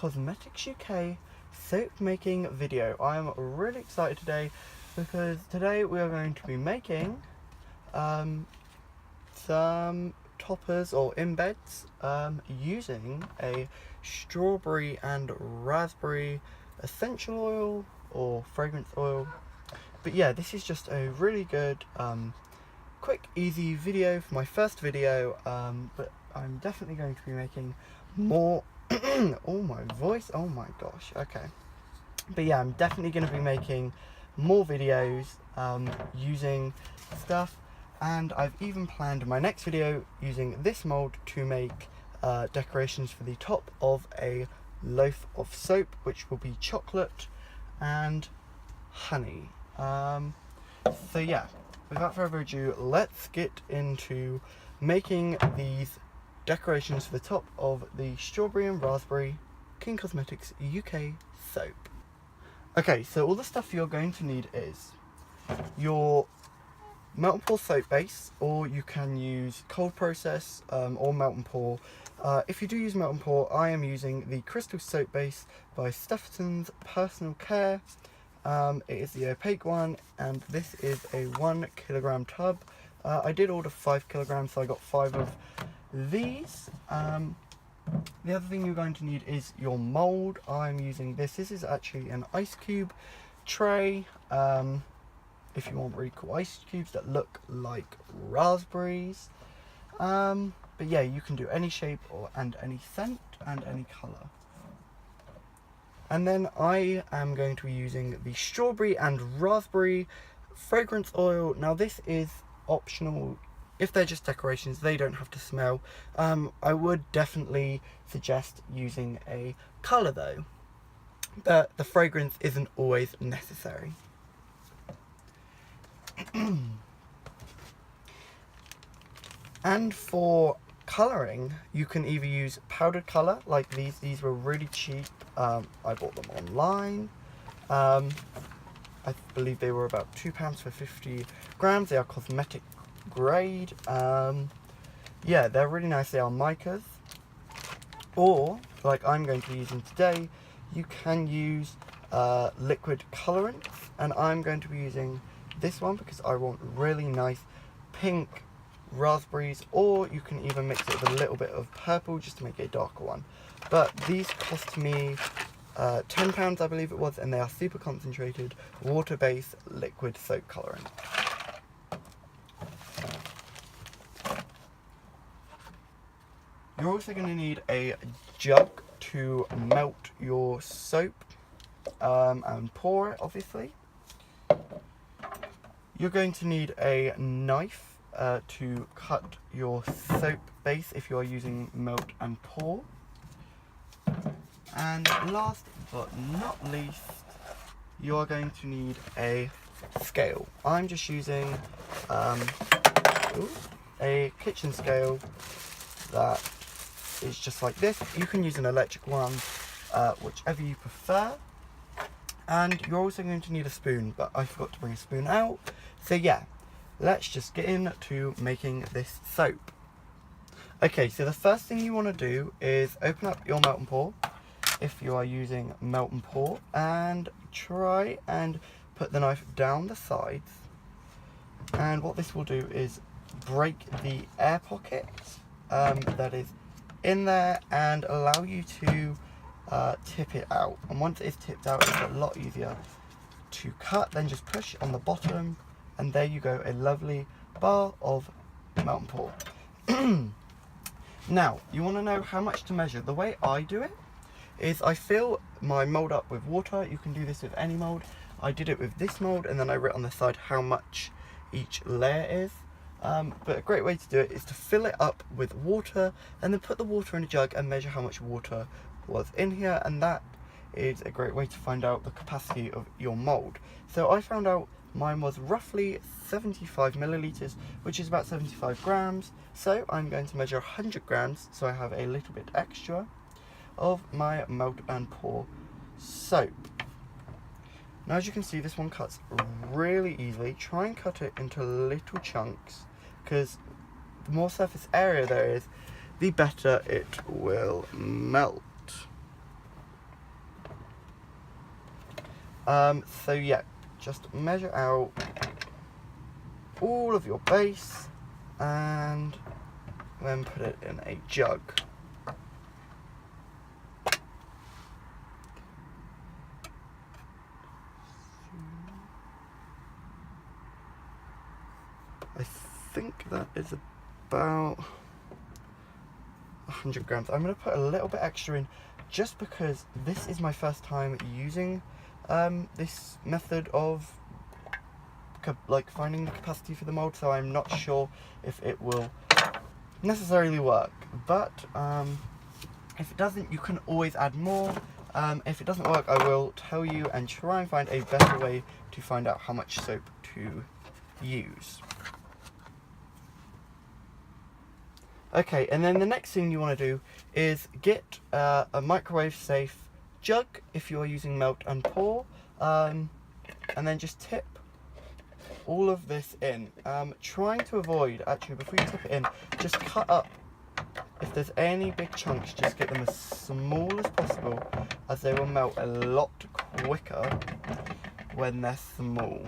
Cosmetics UK soap making video. I am really excited today because today we are going to be making some toppers or embeds using a strawberry and raspberry essential oil or fragrance oil. But yeah, this is just a really good quick easy video for my first video, but I'm definitely going to be making more. Oh, my voice, oh my gosh, okay. But yeah, I'm definitely going to be making more videos using stuff, and I've even planned my next video using this mold to make decorations for the top of a loaf of soap, which will be chocolate and honey. So yeah, without further ado, let's get into making these decorations for the top of the strawberry and raspberry King Cosmetics UK soap. Okay, so all the stuff you're going to need is your melt and pour soap base, or you can use cold process or melt and pour. If you do use melt and pour, I am using the Crystal Soap Base by Steffenson's Personal Care. It is the opaque one, and this is a 1 kilogram tub. I did order 5 kilograms, so I got 5 of these. The other thing you're going to need is your mold. I'm using this. This is actually an ice cube tray. If you want really cool ice cubes that look like raspberries. But yeah, you can do any shape and any scent and any colour. And then I am going to be using the strawberry and raspberry fragrance oil. Now this is optional. If they're just decorations, they don't have to smell. I would definitely suggest using a colour though, but the fragrance isn't always necessary. And for colouring, you can either use powdered colour like these. These were really cheap. I bought them online. I believe they were about £2 for 50 grams. They are cosmetic grade. Yeah, they're really nice. They are micas. Or, like I'm going to be using today, you can use liquid colorants, and I'm going to be using this one because I want really nice pink raspberries, or you can even mix it with a little bit of purple just to make it a darker one. But these cost me £10, I believe it was, and they are super concentrated water-based liquid soap colorant. You're also going to need a jug to melt your soap and pour it, obviously. You're going to need a knife to cut your soap base if you are using melt and pour. And last but not least, you are going to need a scale. I'm just using a kitchen scale that is just like this. You can use an electric one, whichever you prefer. And you're also going to need a spoon, but I forgot to bring a spoon out. So yeah, let's just get into making this soap. Okay, so the first thing you want to do is open up your melt and pour, if you are using melt and pour, and try and put the knife down the sides. And what this will do is break the air pocket that is in there and allow you to tip it out. And once it's tipped out, it's a lot easier to cut. Then just push on the bottom, and there you go, a lovely bar of melt and pour. Now, you want to know how much to measure. The way I do it is I fill my mold up with water. You can do this with any mold. I did it with this mold, and then I wrote on the side how much each layer is. But a great way to do it is to fill it up with water and then put the water in a jug and measure how much water was in here, and that is a great way to find out the capacity of your mold. So I found out mine was roughly 75 millilitres, which is about 75 grams. So I'm going to measure 100 grams, so I have a little bit extra of my melt and pour soap. Now, as you can see, this one cuts really easily. Try and cut it into little chunks, because the more surface area there is, the better it will melt. So yeah, just measure out all of your base and then put it in a jug. I think that is about 100 grams. I'm going to put a little bit extra in just because this is my first time using this method of like finding the capacity for the mold, so I'm not sure if it will necessarily work, but if it doesn't, you can always add more. If it doesn't work, I will tell you and try and find a better way to find out how much soap to use. Okay, and then the next thing you want to do is get a microwave safe jug if you are using melt and pour, and then just tip all of this in. Trying to avoid, actually before you tip it in, just cut up, if there's any big chunks, just get them as small as possible, as they will melt a lot quicker when they're small.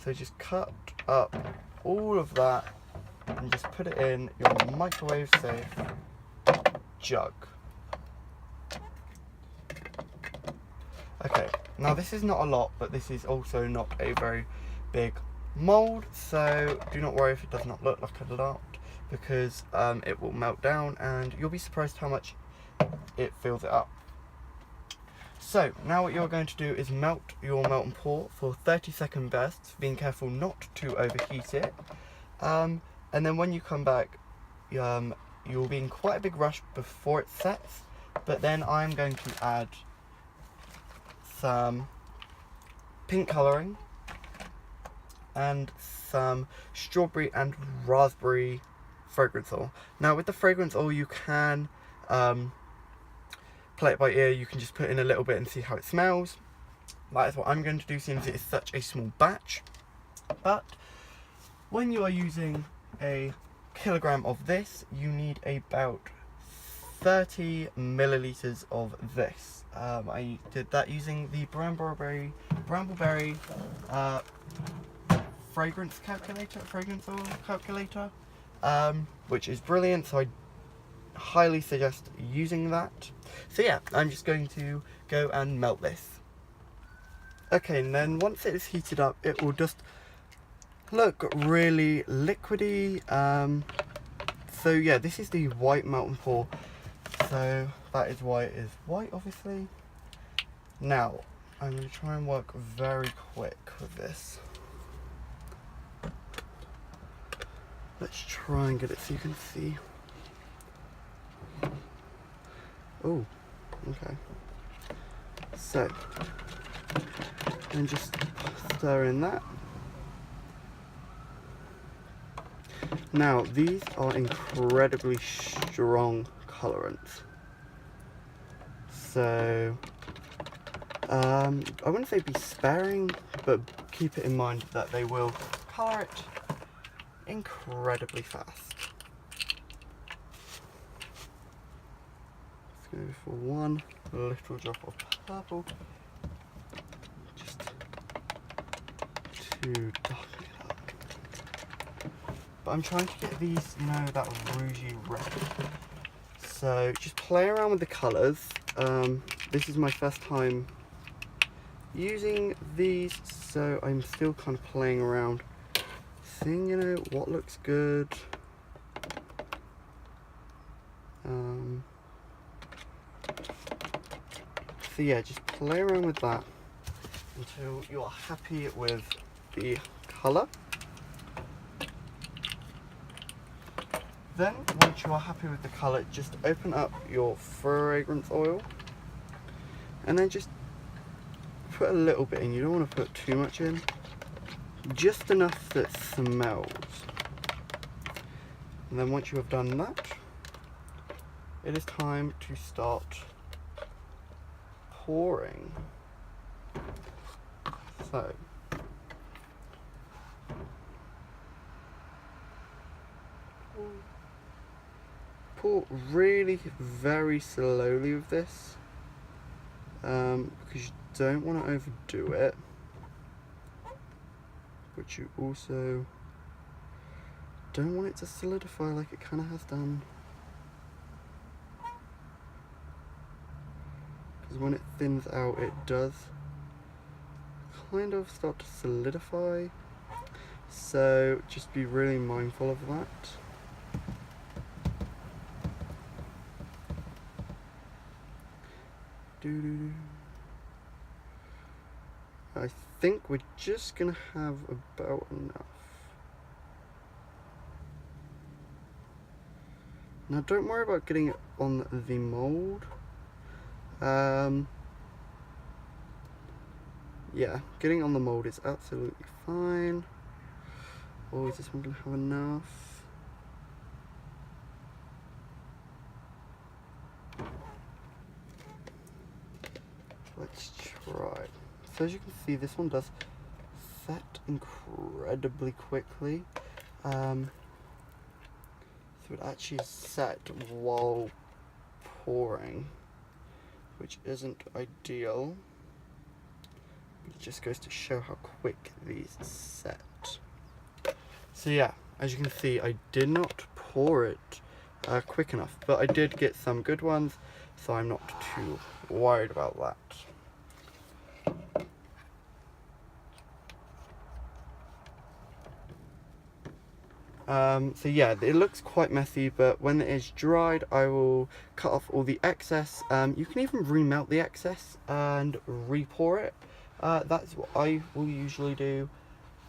So just cut up all of that and just put it in your microwave safe jug. Okay, now this is not a lot, but this is also not a very big mold, so do not worry if it does not look like a lot, because it will melt down and you'll be surprised how much it fills it up. So now what you're going to do is melt your melt and pour for 30-second bursts, being careful not to overheat it. And then when you come back, you'll be in quite a big rush before it sets, but then I'm going to add some pink colouring and some strawberry and raspberry fragrance oil. Now with the fragrance oil, you can play it by ear. You can just put in a little bit and see how it smells. That is what I'm going to do since it is such a small batch. But when you are using a kilogram of this, you need about 30 milliliters of this. I did that using the Brambleberry fragrance oil calculator, which is brilliant, so I highly suggest using that. So yeah, I'm just going to go and melt this. Okay, and then once it is heated up, it will just look really liquidy. So yeah, this is the white melt and pour, so that is why it is white, obviously. Now I'm going to try and work very quick with this. Let's try and get it so you can see. Oh, okay. So, and just stir in that. Now, these are incredibly strong colorants. So, I wouldn't say be sparing, but keep it in mind that they will color it incredibly fast. Let's go for one little drop of purple, just to darken it up. But I'm trying to get these, you know, that rougey red. So just play around with the colours. This is my first time using these, so I'm still kind of playing around, seeing, you know, what looks good. So yeah, just play around with that until you are happy with the colour. Then, once you are happy with the colour, just open up your fragrance oil and then just put a little bit in. You don't want to put too much in, just enough that smells. And then once you have done that, it is time to start pouring. So, pour really very slowly with this, because you don't want to overdo it, but you also don't want it to solidify like it kind of has done. Because when it thins out, it does kind of start to solidify. So just be really mindful of that. I think we're just gonna have about enough. Now don't worry about getting it on the mold. Yeah, getting on the mold is absolutely fine. Or is this one gonna have enough? Let's try. So as you can see, this one does set incredibly quickly. So it actually is set while pouring, which isn't ideal. But it just goes to show how quick these set. So yeah, as you can see, I did not pour it quick enough, but I did get some good ones, so I'm not too worried about that. So yeah, it looks quite messy, but when it is dried, I will cut off all the excess. You can even remelt the excess and re-pour it. That's what I will usually do,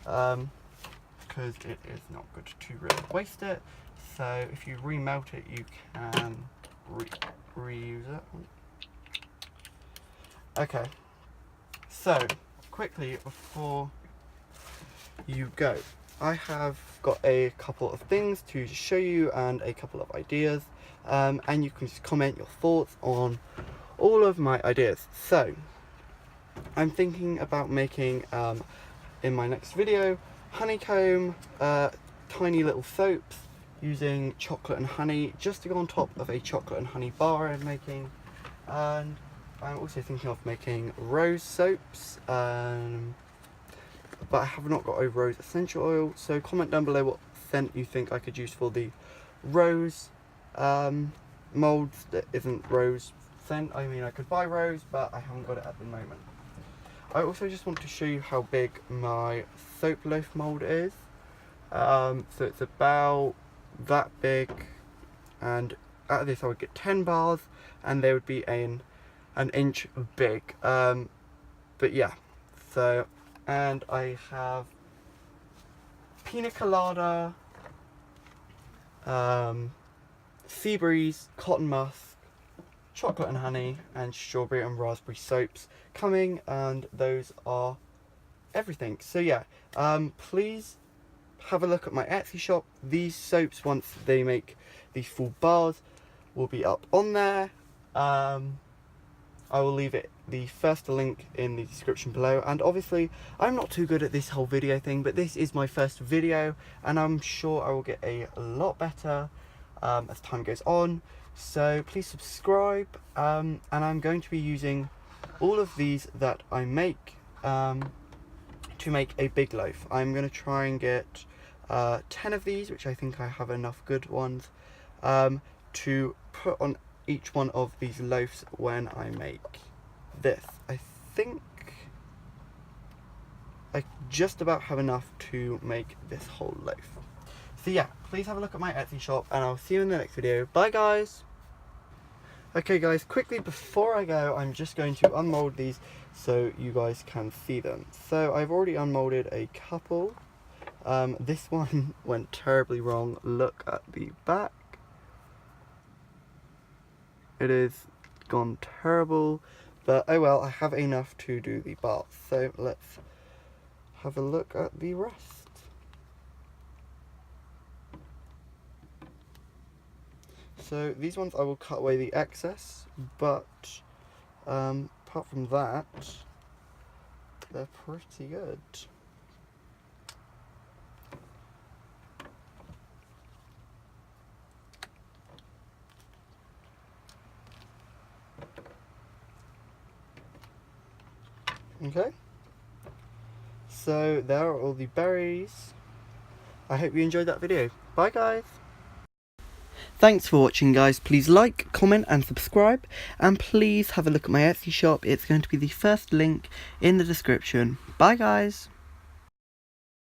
because it is not good to really waste it. So if you remelt it, you can reuse it. Okay, so quickly before you go, I have got a couple of things to show you and a couple of ideas, and you can just comment your thoughts on all of my ideas. So I'm thinking about making, in my next video, honeycomb tiny little soaps using chocolate and honey, just to go on top of a chocolate and honey bar I'm making. And I'm also thinking of making rose soaps, but I have not got a rose essential oil, so comment down below what scent you think I could use for the rose molds that isn't rose scent. I mean, I could buy rose, but I haven't got it at the moment. I also just want to show you how big my soap loaf mold is. So it's about that big, and out of this I would get 10 bars, and they would be an inch big. But yeah, so, and I have pina colada, sea breeze, cotton musk, chocolate and honey, and strawberry and raspberry soaps coming, and those are everything. So yeah, please have a look at my Etsy shop. These soaps, once they make these full bars, will be up on there. I will leave the first link in the description below, and obviously I'm not too good at this whole video thing, but this is my first video and I'm sure I will get a lot better as time goes on. So please subscribe, and I'm going to be using all of these that I make to make a big loaf. I'm going to try and get 10 of these, which I think I have enough good ones, to put on each one of these loaves when I make this. I think I just about have enough to make this whole loaf. So yeah, please have a look at my Etsy shop, and I'll see you in the next video. Bye guys! Okay guys, quickly before I go, I'm just going to unmold these so you guys can see them. So I've already unmolded a couple. This one went terribly wrong. Look at the back. It is gone terrible, but oh well, I have enough to do the bar. So let's have a look at the rest. So these ones I will cut away the excess, but apart from that, they're pretty good. Okay. So there are all the berries. I hope you enjoyed that video. Bye guys. Thanks for watching guys. Please like, comment and subscribe, and please have a look at my Etsy shop. It's going to be the first link in the description. Bye guys.